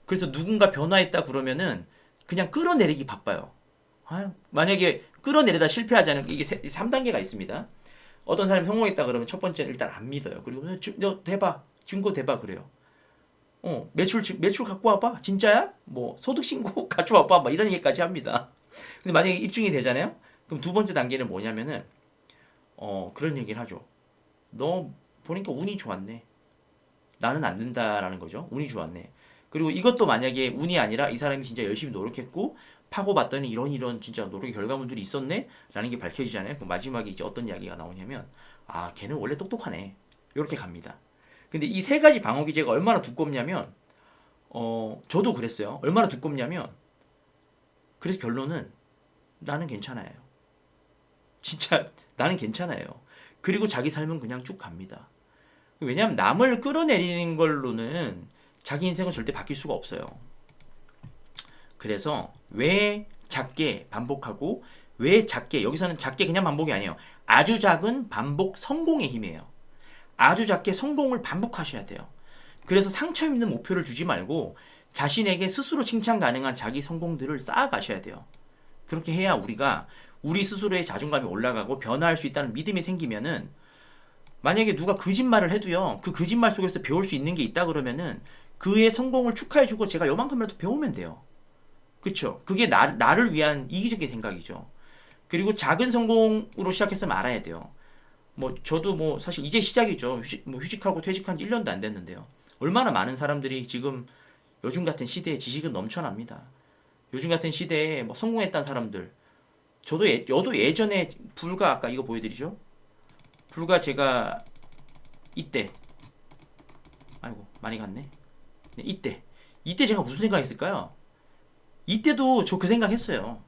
그래서 누군가 변화했다 그러면은 그냥 끌어내리기 바빠요. 만약에 끌어내리다 실패하자는 이게 3단계가 있습니다. 어떤 사람이 성공했다 그러면 첫 번째는 일단 안 믿어요. 그리고 너 대봐. 증거 대봐 그래요. 매출 갖고 와봐. 진짜야? 뭐 소득 신고 가져와봐. 막 이런 얘기까지 합니다. 근데 만약에 입증이 되잖아요. 그럼 두 번째 단계는 뭐냐면은 그런 얘기를 하죠. 너 보니까 운이 좋았네. 나는 안 된다라는 거죠. 운이 좋았네. 그리고 이것도 만약에 운이 아니라 이 사람이 진짜 열심히 노력했고 파고 봤더니 이런 진짜 노력의 결과물들이 있었네? 라는 게 밝혀지잖아요. 그 마지막에 이제 어떤 이야기가 나오냐면 걔는 원래 똑똑하네. 이렇게 갑니다. 근데 이 세 가지 방어 기제가 얼마나 두껍냐면 저도 그랬어요. 얼마나 두껍냐면 그래서 결론은 나는 괜찮아요. 진짜 나는 괜찮아요. 그리고 자기 삶은 그냥 쭉 갑니다. 왜냐하면 남을 끌어내리는 걸로는 자기 인생은 절대 바뀔 수가 없어요. 그래서 왜 작게 반복하고 왜 작게 여기서는 작게 그냥 반복이 아니에요. 아주 작은 반복 성공의 힘이에요. 아주 작게 성공을 반복하셔야 돼요. 그래서 상처 있는 목표를 주지 말고 자신에게 스스로 칭찬 가능한 자기 성공들을 쌓아가셔야 돼요. 그렇게 해야 우리가 우리 스스로의 자존감이 올라가고 변화할 수 있다는 믿음이 생기면은 만약에 누가 거짓말을 해도요. 그 거짓말 속에서 배울 수 있는 게 있다 그러면은 그의 성공을 축하해주고 제가 요만큼이라도 배우면 돼요. 그쵸? 그게 나를 위한 이기적인 생각이죠. 그리고 작은 성공으로 시작해서 알아야 돼요. 저도 사실 이제 시작이죠. 휴직하고 퇴직한 지 1년도 안 됐는데요. 얼마나 많은 사람들이 지금 요즘 같은 시대에 지식은 넘쳐납니다. 요즘 같은 시대에 성공했다는 사람들. 저도 예전에 아까 이거 보여드리죠? 제가 이때, 아이고, 많이 갔네. 네, 이때 제가 무슨 생각했을까요? 이때도 저 그 생각했어요.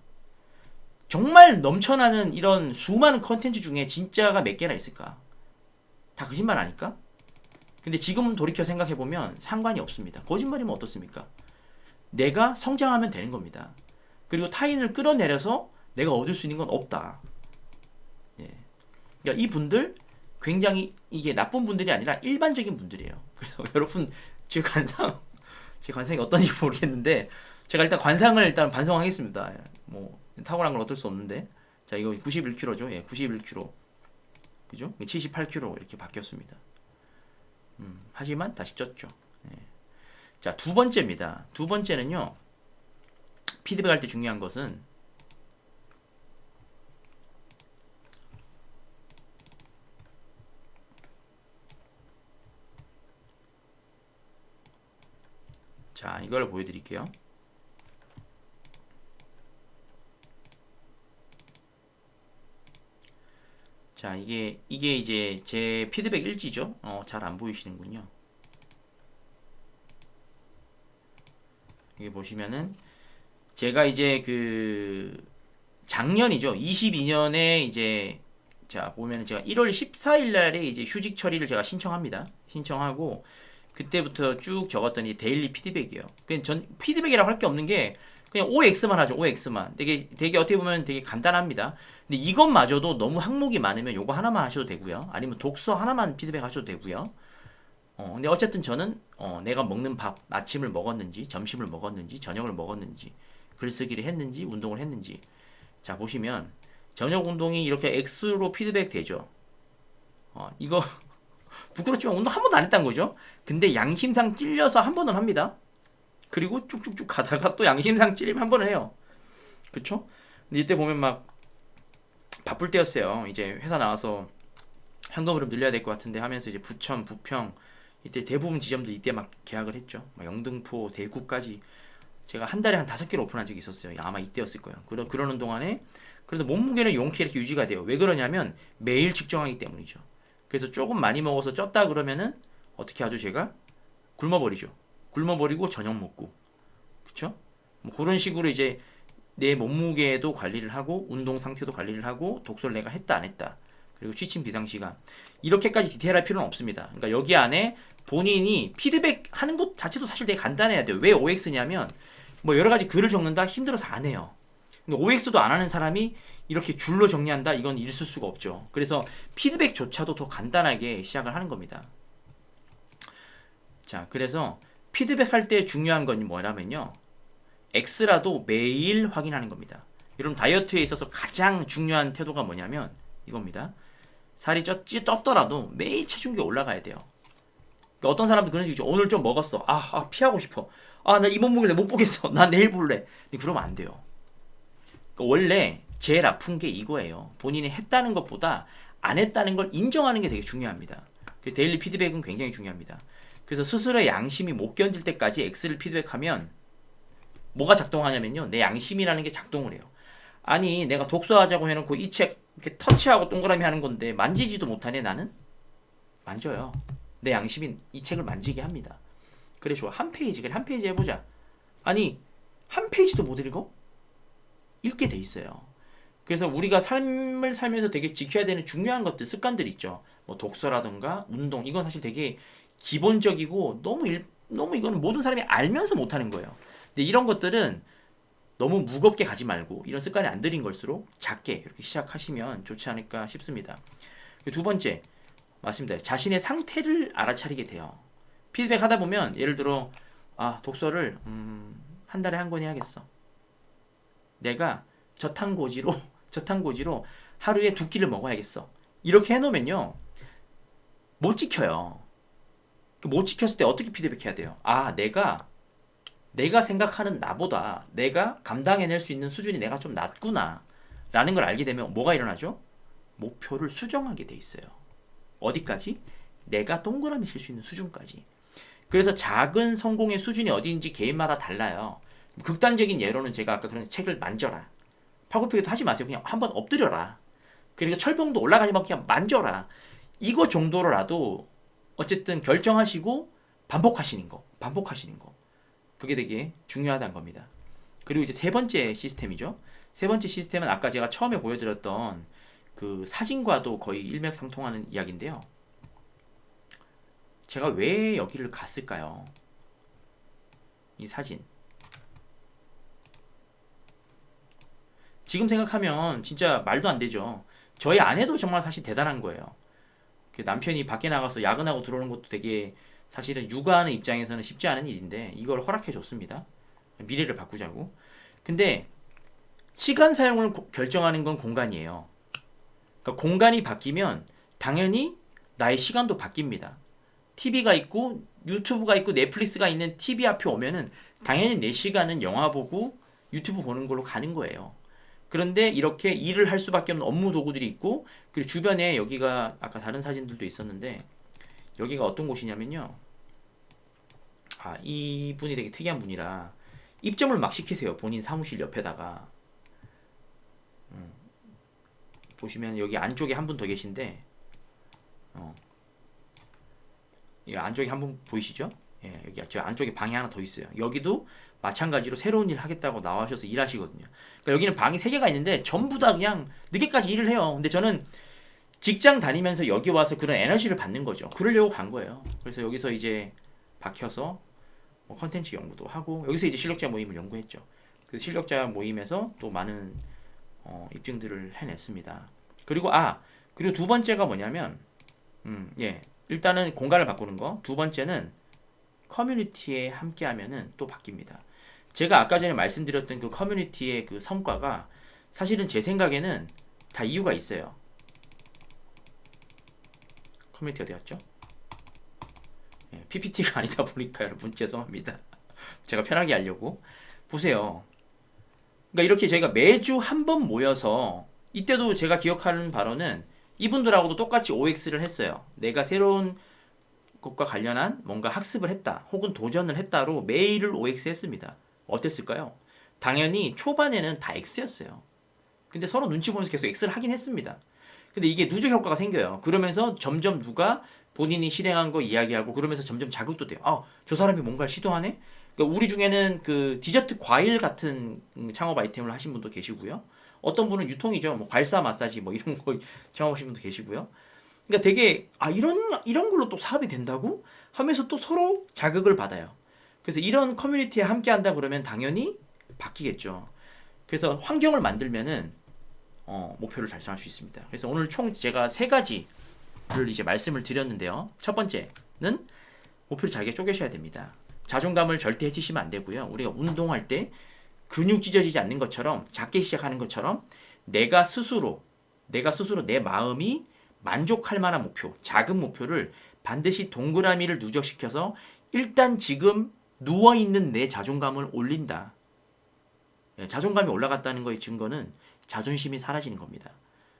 정말 넘쳐나는 이런 수많은 컨텐츠 중에 진짜가 몇 개나 있을까? 다 거짓말 아닐까? 근데 지금 돌이켜 생각해보면 상관이 없습니다. 거짓말이면 어떻습니까? 내가 성장하면 되는 겁니다. 그리고 타인을 끌어내려서 내가 얻을 수 있는 건 없다. 예. 그러니까 이분들 굉장히 이게 나쁜 분들이 아니라 일반적인 분들이에요. 그래서 여러분 제 관상이 어떤지 모르겠는데 제가 일단 관상을 일단 반성하겠습니다. 탁월한 건 어쩔 수 없는데 자 이거 91kg죠. 예, 91kg 그죠? 78kg 이렇게 바뀌었습니다. 하지만 다시 쪘죠. 예. 자, 두 번째입니다. 두 번째는요. 피드백할 때 중요한 것은 자, 이걸 보여드릴게요. 자, 이게 이제 제 피드백 일지죠. 잘 안 보이시는군요. 여기 보시면은 제가 이제 작년이죠. 22년에 이제 자, 보면은 제가 1월 14일 날에 이제 휴직 처리를 제가 신청합니다. 신청하고 그때부터 쭉 적었더니 데일리 피드백이에요. 그냥 전 피드백이라고 할 게 없는 게 그냥 OX만 하죠. OX만. 되게 어떻게 보면 되게 간단합니다. 근데 이것마저도 너무 항목이 많으면 요거 하나만 하셔도 되고요. 아니면 독서 하나만 피드백 하셔도 되고요. 근데 어쨌든 저는 내가 먹는 밥, 아침을 먹었는지, 점심을 먹었는지, 저녁을 먹었는지, 글쓰기를 했는지, 운동을 했는지. 자, 보시면 저녁 운동이 이렇게 X로 피드백 되죠. 이거 부끄럽지만 운동 한 번도 안 했다는 거죠. 근데 양심상 찔려서 한 번은 합니다. 그리고 쭉쭉쭉 가다가 또 양심상 찔리면 한 번은 해요. 그쵸? 근데 이때 보면 막 바쁠 때였어요. 이제 회사 나와서 현금을 좀 늘려야 될 것 같은데 하면서 이제 부천, 부평 이때 대부분 지점도 이때 막 계약을 했죠. 막 영등포, 대구까지 제가 한 달에 한 5개를 오픈한 적이 있었어요. 아마 이때였을 거예요. 그러는 동안에 그래도 몸무게는 용케 이렇게 유지가 돼요. 왜 그러냐면 매일 측정하기 때문이죠. 그래서 조금 많이 먹어서 쪘다 그러면은 어떻게 하죠? 제가 굶어버리죠. 굶어버리고 저녁 먹고, 그쵸? 그런 식으로 이제 내 몸무게도 관리를 하고 운동 상태도 관리를 하고 독서를 내가 했다 안 했다. 그리고 취침 비상시간. 이렇게까지 디테일할 필요는 없습니다. 그러니까 여기 안에 본인이 피드백 하는 것 자체도 사실 되게 간단해야 돼요. 왜 OX냐면 뭐 여러 가지 글을 적는다 힘들어서 안 해요. 근데 OX도 안 하는 사람이 이렇게 줄로 정리한다? 이건 있을 수가 없죠. 그래서 피드백조차도 더 간단하게 시작을 하는 겁니다. 자, 그래서 피드백 할 때 중요한 건 뭐냐면요. X라도 매일 확인하는 겁니다. 여러분 다이어트에 있어서 가장 중요한 태도가 뭐냐면 이겁니다. 살이 쪘더라도 매일 체중계 올라가야 돼요. 그러니까 어떤 사람도 그런 식이죠. 오늘 좀 먹었어. 피하고 싶어. 나 이 몸무게를 못 보겠어. 나 내일 볼래. 근데 그러면 안 돼요. 그러니까 원래 제일 아픈 게 이거예요. 본인이 했다는 것보다 안 했다는 걸 인정하는 게 되게 중요합니다. 그래서 데일리 피드백은 굉장히 중요합니다. 그래서 스스로의 양심이 못 견딜 때까지 X를 피드백하면 뭐가 작동하냐면요. 내 양심이라는 게 작동을 해요. 아니 내가 독서하자고 해놓고 이 책 이렇게 터치하고 동그라미 하는 건데 만지지도 못하네 나는? 만져요. 내 양심이 이 책을 만지게 합니다. 그래 좋아. 한 페이지 그래 한 페이지 해보자. 아니 한 페이지도 못 읽어? 읽게 돼 있어요. 그래서 우리가 삶을 살면서 되게 지켜야 되는 중요한 것들, 습관들 있죠. 뭐 독서라든가 운동, 이건 사실 되게 기본적이고 너무 이거는 모든 사람이 알면서 못하는 거예요. 근데 이런 것들은 너무 무겁게 가지 말고 이런 습관이 안 들인 걸수록 작게 이렇게 시작하시면 좋지 않을까 싶습니다. 두 번째, 맞습니다. 자신의 상태를 알아차리게 돼요. 피드백 하다 보면 예를 들어 독서를 한 달에 한 권 해야겠어. 내가 저탄고지로 하루에 2끼를 먹어야겠어. 이렇게 해놓으면요 못 지켜요. 못 지켰을 때 어떻게 피드백해야 돼요? 내가 생각하는 나보다 내가 감당해낼 수 있는 수준이 내가 좀 낮구나 라는 걸 알게 되면 뭐가 일어나죠? 목표를 수정하게 돼 있어요. 어디까지? 내가 동그라미 칠 수 있는 수준까지. 그래서 작은 성공의 수준이 어디인지 개인마다 달라요. 극단적인 예로는 제가 아까 그런 책을 만져라. 팔굽혀펴기도 하지 마세요. 그냥 한번 엎드려라. 그리고 철봉도 올라가지 말고 그냥 만져라. 이거 정도로라도 어쨌든 결정하시고 반복하시는 거. 그게 되게 중요하다는 겁니다. 그리고 이제 세 번째 시스템이죠. 세 번째 시스템은 아까 제가 처음에 보여드렸던 그 사진과도 거의 일맥상통하는 이야기인데요. 제가 왜 여기를 갔을까요? 이 사진. 지금 생각하면 진짜 말도 안 되죠. 저희 아내도 정말 사실 대단한 거예요. 남편이 밖에 나가서 야근하고 들어오는 것도 되게 사실은 육아하는 입장에서는 쉽지 않은 일인데 이걸 허락해 줬습니다. 미래를 바꾸자고. 근데 시간 사용을 결정하는 건 공간이에요. 그러니까 공간이 바뀌면 당연히 나의 시간도 바뀝니다. TV가 있고 유튜브가 있고 넷플릭스가 있는 TV 앞에 오면은 당연히 내 시간은 영화 보고 유튜브 보는 걸로 가는 거예요. 그런데 이렇게 일을 할 수밖에 없는 업무 도구들이 있고 그리고 주변에 여기가 아까 다른 사진들도 있었는데 여기가 어떤 곳이냐면요. 이분이 되게 특이한 분이라 입점을 막 시키세요. 본인 사무실 옆에다가. 보시면 여기 안쪽에 한 분 더 계신데 이 안쪽에 한 분 보이시죠? 예, 여기 저 안쪽에 방이 하나 더 있어요. 여기도 마찬가지로 새로운 일 하겠다고 나와셔서 일하시거든요. 그러니까 여기는 방이 3개가 있는데 전부 다 그냥 늦게까지 일을 해요. 근데 저는 직장 다니면서 여기 와서 그런 에너지를 받는 거죠. 그러려고 간 거예요. 그래서 여기서 이제 박혀서 뭐 컨텐츠 연구도 하고 여기서 이제 실력자 모임을 연구했죠. 그 실력자 모임에서 또 많은 입증들을 해냈습니다. 그리고 그리고 두 번째가 뭐냐면 일단은 공간을 바꾸는 거. 두 번째는 커뮤니티에 함께하면은 또 바뀝니다. 제가 아까 전에 말씀드렸던 그 커뮤니티의 그 성과가 사실은 제 생각에는 다 이유가 있어요. 커뮤니티 어디 갔죠? PPT가 아니다 보니까 여러분 죄송합니다. 제가 편하게 하려고. 보세요. 그러니까 이렇게 저희가 매주 한 번 모여서 이때도 제가 기억하는 바로는 이분들하고도 똑같이 OX를 했어요. 내가 새로운 것과 관련한 뭔가 학습을 했다 혹은 도전을 했다로 매일을 OX 했습니다. 어땠을까요? 당연히 초반에는 다 X였어요. 근데 서로 눈치 보면서 계속 X를 하긴 했습니다. 근데 이게 누적 효과가 생겨요. 그러면서 점점 누가 본인이 실행한 거 이야기하고 그러면서 점점 자극도 돼요. 저 사람이 뭔가를 시도하네? 그러니까 우리 중에는 그 디저트 과일 같은 창업 아이템을 하신 분도 계시고요. 어떤 분은 유통이죠. 뭐 괄사 마사지 뭐 이런 거 경험하시는 분도 계시고요. 그러니까 되게 이런 걸로 또 사업이 된다고 하면서 또 서로 자극을 받아요. 그래서 이런 커뮤니티에 함께 한다 그러면 당연히 바뀌겠죠. 그래서 환경을 만들면은 목표를 달성할 수 있습니다. 그래서 오늘 총 제가 세 가지를 이제 말씀을 드렸는데요. 첫 번째는 목표를 잘게 쪼개셔야 됩니다. 자존감을 절대 해치시면 안 되고요. 우리가 운동할 때 근육 찢어지지 않는 것처럼 작게 시작하는 것처럼 내가 스스로 내 마음이 만족할 만한 목표, 작은 목표를 반드시 동그라미를 누적시켜서 일단 지금 누워있는 내 자존감을 올린다. 자존감이 올라갔다는 거의 증거는 자존심이 사라지는 겁니다.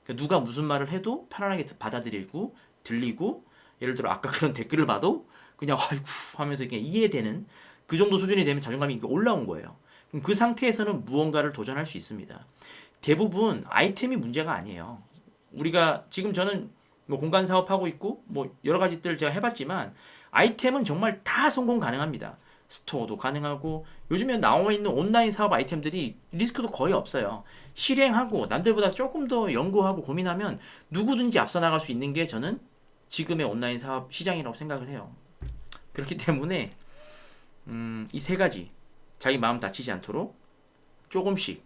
그러니까 누가 무슨 말을 해도 편안하게 받아들이고 들리고 예를 들어 아까 그런 댓글을 봐도 그냥 아이고 하면서 그냥 이해되는 그 정도 수준이 되면 자존감이 올라온 거예요. 그럼 그 상태에서는 무언가를 도전할 수 있습니다. 대부분 아이템이 문제가 아니에요. 우리가 지금 저는 뭐 공간 사업하고 있고 뭐 여러 가지들 제가 해봤지만 아이템은 정말 다 성공 가능합니다. 스토어도 가능하고 요즘에 나와 있는 온라인 사업 아이템들이 리스크도 거의 없어요. 실행하고 남들보다 조금 더 연구하고 고민하면 누구든지 앞서 나갈 수 있는 게 저는 지금의 온라인 사업 시장이라고 생각을 해요. 그렇기 때문에 이 세 가지 자기 마음 다치지 않도록 조금씩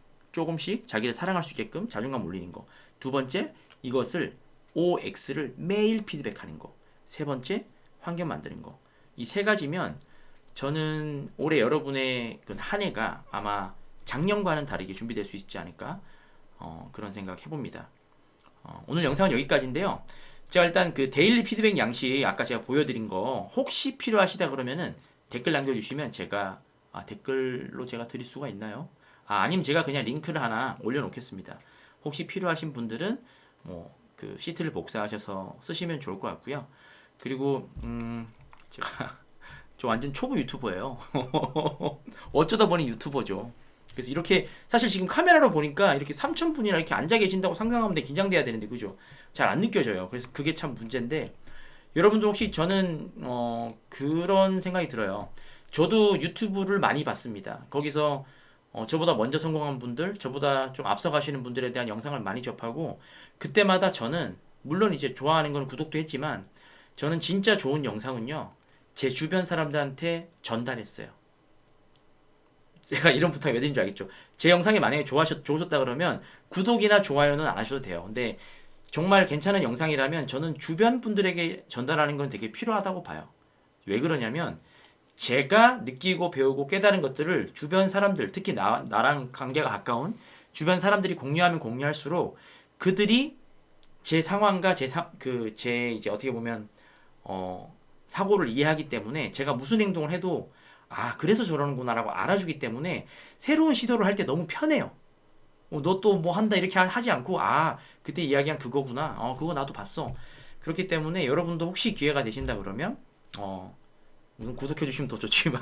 자기를 사랑할 수 있게끔 자존감 올리는 거. 두 번째 이것을 OX를 매일 피드백하는 거. 세 번째 환경 만드는 거. 이 세 가지면 저는 올해 여러분의 한 해가 아마 작년과는 다르게 준비될 수 있지 않을까 그런 생각 해봅니다. 오늘 영상은 여기까지인데요. 제가 일단 그 데일리 피드백 양식 아까 제가 보여드린 거 혹시 필요하시다 그러면은 댓글 남겨주시면 제가 댓글로 제가 드릴 수가 있나요? 아니면 제가 그냥 링크를 하나 올려놓겠습니다. 혹시 필요하신 분들은 뭐 그 시트를 복사하셔서 쓰시면 좋을 것 같고요. 그리고 제가 저 완전 초보 유튜버예요. 어쩌다 보니 유튜버죠. 그래서 이렇게 사실 지금 카메라로 보니까 이렇게 3,000분이나 이렇게 앉아 계신다고 상상하면 긴장돼야 되는데 그죠? 잘 안 느껴져요. 그래서 그게 참 문제인데 여러분들 혹시 저는 그런 생각이 들어요. 저도 유튜브를 많이 봤습니다. 거기서 저보다 먼저 성공한 분들, 저보다 좀 앞서가시는 분들에 대한 영상을 많이 접하고 그때마다 저는 물론 이제 좋아하는 건 구독도 했지만 저는 진짜 좋은 영상은요. 제 주변 사람들한테 전달했어요. 제가 이런 부탁 왜 드린 줄 알겠죠? 제 영상이 만약에 좋으셨다 그러면 구독이나 좋아요는 안 하셔도 돼요. 근데 정말 괜찮은 영상이라면 저는 주변 분들에게 전달하는 건 되게 필요하다고 봐요. 왜 그러냐면 제가 느끼고 배우고 깨달은 것들을 주변 사람들, 특히 나랑 관계가 가까운 주변 사람들이 공유하면 공유할수록 그들이 제 상황과 제 이제 어떻게 보면 사고를 이해하기 때문에 제가 무슨 행동을 해도 그래서 저러는구나라고 알아주기 때문에 새로운 시도를 할 때 너무 편해요. 너 또 뭐 한다 이렇게 하지 않고 그때 이야기한 그거구나. 그거 나도 봤어. 그렇기 때문에 여러분도 혹시 기회가 되신다 그러면 물론 구독해 주시면 더 좋지만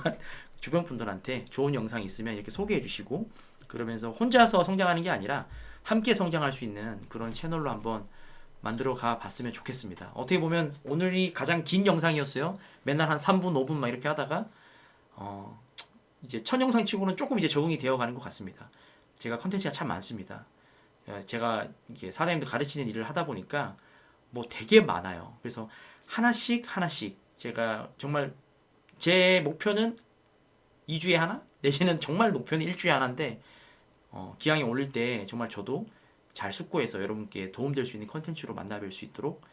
주변 분들한테 좋은 영상 있으면 이렇게 소개해 주시고 그러면서 혼자서 성장하는 게 아니라 함께 성장할 수 있는 그런 채널로 한번 만들어 가 봤으면 좋겠습니다. 어떻게 보면 오늘이 가장 긴 영상이었어요. 맨날 한 3분, 5분 막 이렇게 하다가 이제 첫 영상 치고는 조금 이제 적응이 되어 가는 것 같습니다. 제가 컨텐츠가 참 많습니다. 제가 이게 사장님들 가르치는 일을 하다 보니까 뭐 되게 많아요. 그래서 하나씩 제가 정말 제 목표는 2주에 하나? 내지는 정말 목표는 1주에 하나인데 기왕에 올릴 때 정말 저도 잘 숙고해서 여러분께 도움될 수 있는 컨텐츠로 만나뵐 수 있도록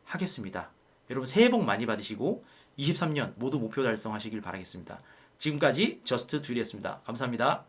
하겠습니다. 여러분 새해 복 많이 받으시고 23년 모두 목표 달성하시길 바라겠습니다. 지금까지 저스트 듀리였습니다. 감사합니다.